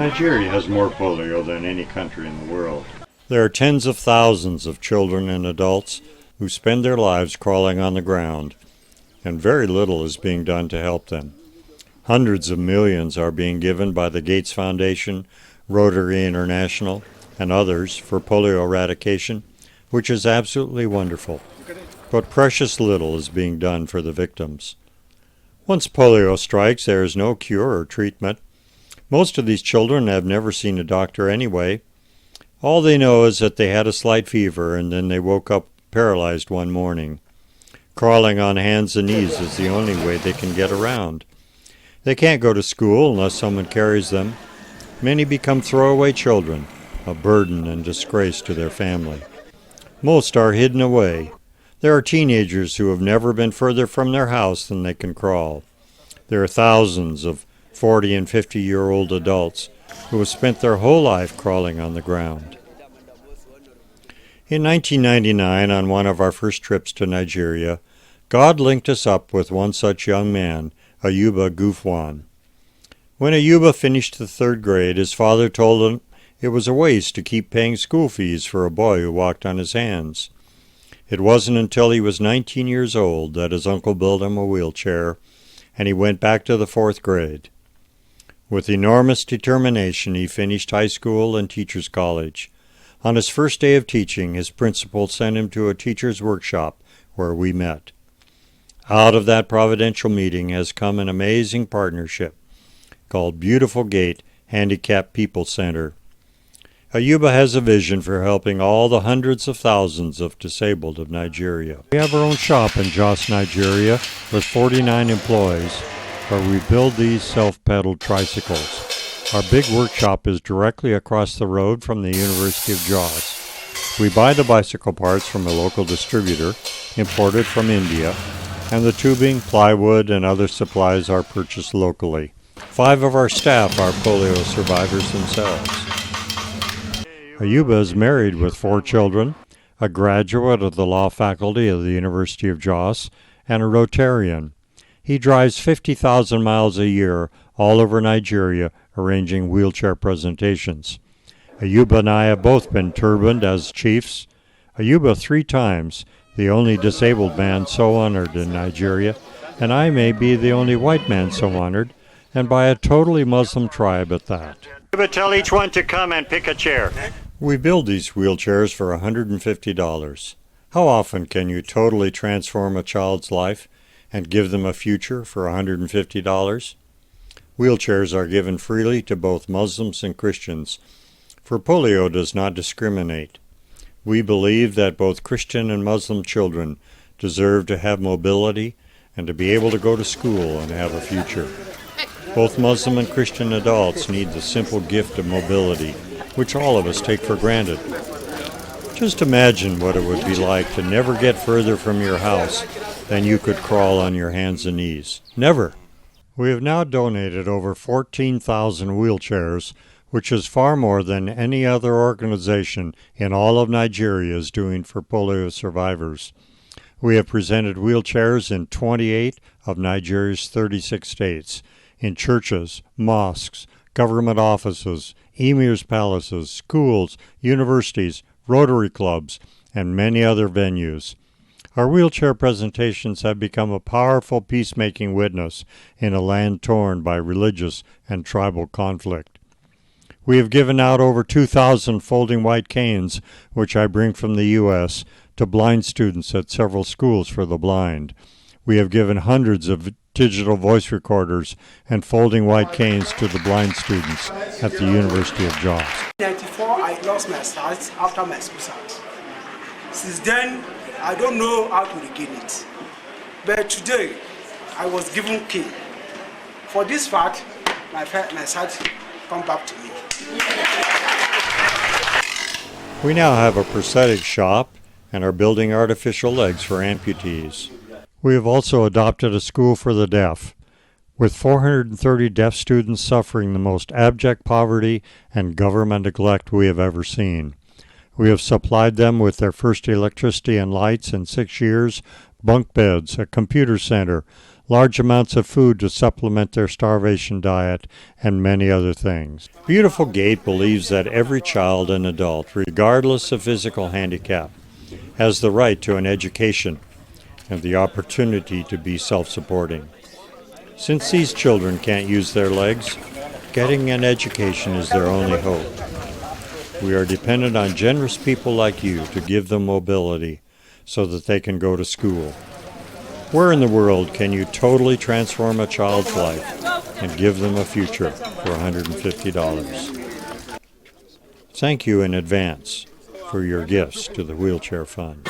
Nigeria has more polio than any country in the world. There are tens of thousands of children and adults who spend their lives crawling on the ground, and very little is being done to help them. Hundreds of millions are being given by the Gates Foundation, Rotary International, and others for polio eradication, which is absolutely wonderful. But precious little is being done for the victims. Once polio strikes, there is no cure or treatment. Most of these children have never seen a doctor anyway. All they know is that they had a slight fever and then they woke up paralyzed one morning. Crawling on hands and knees is the only way they can get around. They can't go to school unless someone carries them. Many become throwaway children, a burden and disgrace to their family. Most are hidden away. There are teenagers who have never been further from their house than they can crawl. There are thousands of 40 and 50-year-old adults who have spent their whole life crawling on the ground. In 1999, on one of our first trips to Nigeria, God linked us up with one such young man, Ayuba Gufwan. When Ayuba finished the 3rd grade, his father told him it was a waste to keep paying school fees for a boy who walked on his hands. It wasn't until he was 19 years old that his uncle built him a wheelchair, and he went back to the 4th grade. With enormous determination, he finished high school and teacher's college. On his first day of teaching, his principal sent him to a teacher's workshop where we met. Out of that providential meeting has come an amazing partnership called Beautiful Gate Handicapped People Center. Ayuba has a vision for helping all the hundreds of thousands of disabled of Nigeria. We have our own shop in Jos, Nigeria, with 49 employees, where we build these self-pedaled tricycles. Our big workshop is directly across the road from the University of Jos. We buy the bicycle parts from a local distributor, imported from India, and the tubing, plywood, and other supplies are purchased locally. 5 of our staff are polio survivors themselves. Ayuba is married with 4 children, a graduate of the law faculty of the University of Jos, and a Rotarian. He drives 50,000 miles a year all over Nigeria arranging wheelchair presentations. Ayuba and I have both been turbaned as chiefs. Ayuba 3 times, the only disabled man so honored in Nigeria, and I may be the only white man so honored, and by a totally Muslim tribe at that. Ayuba, tell each one to come and pick a chair. We build these wheelchairs for $150. How often can you totally transform a child's life and give them a future for $150? Wheelchairs are given freely to both Muslims and Christians, for polio does not discriminate. We believe that both Christian and Muslim children deserve to have mobility and to be able to go to school and have a future. Both Muslim and Christian adults need the simple gift of mobility, which all of us take for granted. Just imagine what it would be like to never get further from your house than you could crawl on your hands and knees. Never. We have now donated over 14,000 wheelchairs, which is far more than any other organization in all of Nigeria is doing for polio survivors. We have presented wheelchairs in 28 of Nigeria's 36 states, in churches, mosques, government offices, emirs' palaces, schools, universities, Rotary clubs, and many other venues. Our wheelchair presentations have become a powerful peacemaking witness in a land torn by religious and tribal conflict. We have given out over 2,000 folding white canes, which I bring from the U.S., to blind students at several schools for the blind. We have given hundreds of digital voice recorders and folding white canes to the blind students at the University of Jos. In 1994, I lost my sight after my school sight. Since then, I don't know how to regain it. But today, I was given cane. For this fact, my sight come back to me. We now have a prosthetic shop and are building artificial legs for amputees. We have also adopted a school for the deaf, with 430 deaf students suffering the most abject poverty and government neglect we have ever seen. We have supplied them with their first electricity and lights in 6 years, bunk beds, a computer center, large amounts of food to supplement their starvation diet, and many other things. Beautiful Gate believes that every child and adult, regardless of physical handicap, has the right to an education and the opportunity to be self-supporting. Since these children can't use their legs, getting an education is their only hope. We are dependent on generous people like you to give them mobility so that they can go to school. Where in the world can you totally transform a child's life and give them a future for $150? Thank you in advance for your gifts to the Wheelchair Fund.